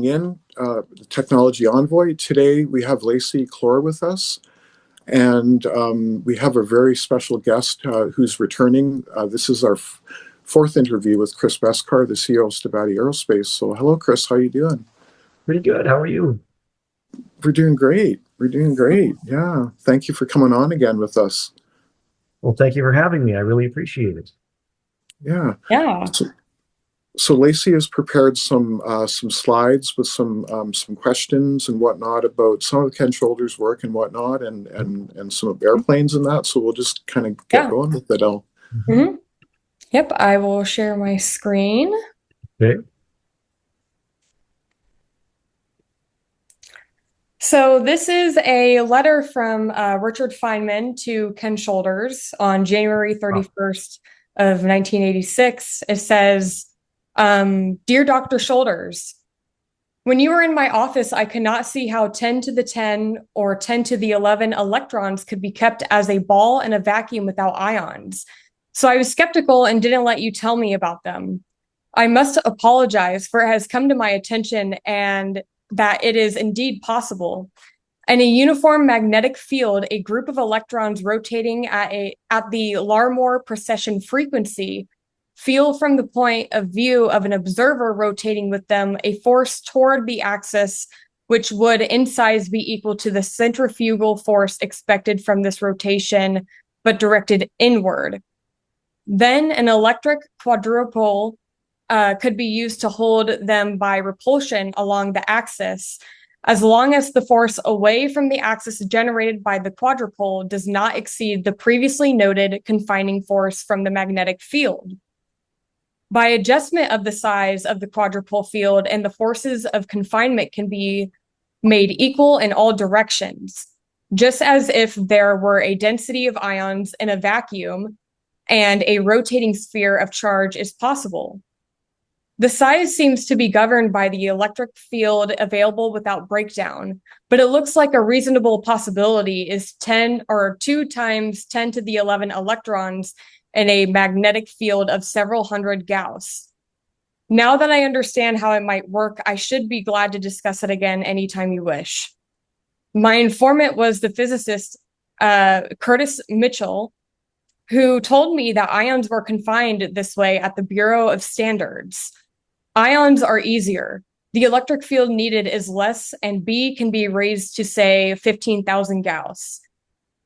the Technology Envoy. Today we have Lacey Clore with us, and we have a very special guest who's returning. This is our fourth interview with Chris Beskar, the CEO of Stavatti Aerospace. So hello, Chris. How are you doing? Pretty good. How are you? We're doing great. We're doing great. Yeah. Thank you for coming on again with us. Well, thank you for having me. I really appreciate it. Yeah. Yeah. So Lacey has prepared some slides with some questions and whatnot about some of Ken Shoulder's work and whatnot, and some of airplanes and that. So we'll just kind of get going with it. Yep, I will share my screen. Okay. So this is a letter from Richard Feynman to Ken Shoulders on January 31st of 1986. It says, Dear Dr. Shoulders, when you were in my office, I could not see how 10 to the 10 or 10 to the 11 electrons could be kept as a ball in a vacuum without ions. So I was skeptical and didn't let you tell me about them. I must apologize, for it has come to my attention and that it is indeed possible. In a uniform magnetic field, a group of electrons rotating at the Larmor precession frequency feel from the point of view of an observer rotating with them a force toward the axis, which would in size be equal to the centrifugal force expected from this rotation, but directed inward. Then an electric quadrupole could be used to hold them by repulsion along the axis, as long as the force away from the axis generated by the quadrupole does not exceed the previously noted confining force from the magnetic field. By adjustment of the size of the quadrupole field, and the forces of confinement can be made equal in all directions, just as if there were a density of ions in a vacuum and a rotating sphere of charge is possible. The size seems to be governed by the electric field available without breakdown, but it looks like a reasonable possibility is 10 or 2 times 10 to the 11 electrons in a magnetic field of several hundred Gauss. Now that I understand how it might work, I should be glad to discuss it again anytime you wish. My informant was the physicist Curtis Mitchell, who told me that ions were confined this way at the Bureau of Standards. Ions are easier. The electric field needed is less, and B can be raised to, say, 15,000 Gauss.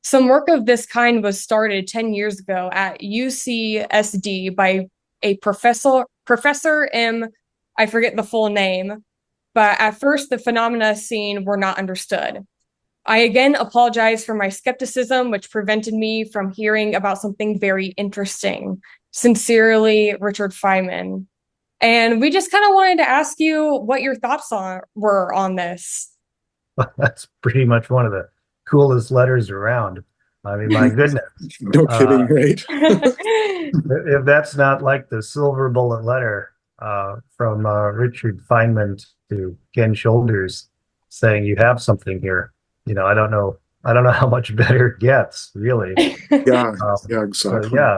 Some work of this kind was started 10 years ago at UCSD by a Professor M. I forget the full name, but at first the phenomena seen were not understood. I again apologize for my skepticism, which prevented me from hearing about something very interesting. Sincerely, Richard Feynman. And we just kind of wanted to ask you what your thoughts were on this. That's pretty much one of the coolest letters around. I mean, my goodness. No kidding, right? If that's not like the silver bullet letter from Richard Feynman to Ken Shoulders saying you have something here, I don't know how much better it gets, really. Yeah, exactly. Yeah,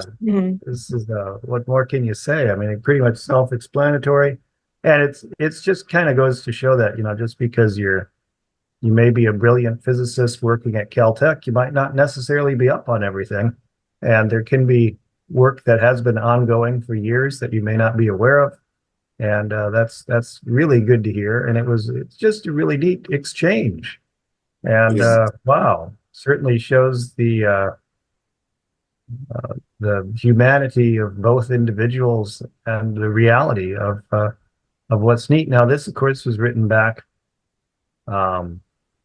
This is what more can you say? I mean, it's pretty much self-explanatory, and it's just kind of goes to show that just because you may be a brilliant physicist working at Caltech, you might not necessarily be up on everything, and there can be work that has been ongoing for years that you may not be aware of, and that's really good to hear. And it's just a really neat exchange. And wow, certainly shows the humanity of both individuals and the reality of what's neat. Now, this, of course, was written back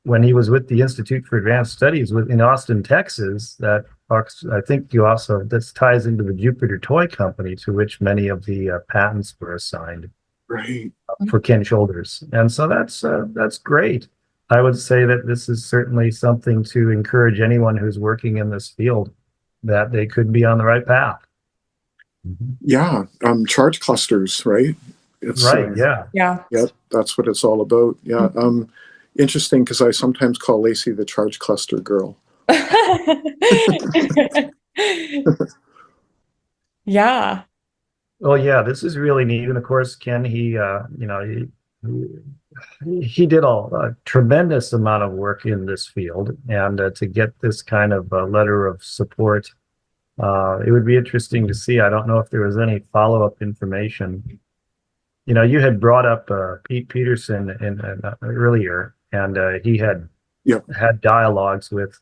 when he was with the Institute for Advanced Studies in Austin, Texas. That I think this ties into the Jupiter Toy Company, to which many of the patents were assigned, right, for Ken Shoulders. And so that's great. I would say that this is certainly something to encourage anyone who's working in this field, that they could be on the right path. Yeah, charge clusters, right? It's, right, yeah. Yeah, that's what it's all about. Yeah. Interesting, because I sometimes call Lacey the charge cluster girl. Yeah. Oh yeah, this is really neat. And of course, Ken, he he did a tremendous amount of work in this field, and to get this kind of letter of support, it would be interesting to see. I don't know if there was any follow-up information. You know, you had brought up Pete Peterson earlier, and he had had dialogues with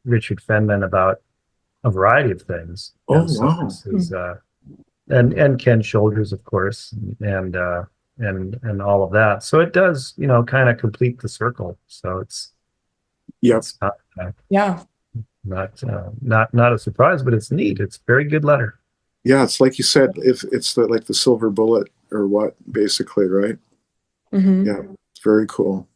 Richard Feynman about a variety of things. Oh, and so wow. this is, and Ken Shoulders, of course, and all of that. So it does, you know, kind of complete the circle. So it's not, Yeah. not a surprise, but it's neat. It's a very good letter. Yeah, it's like you said, if it's like the silver bullet or what, basically, right? Mm-hmm. Yeah, it's very cool.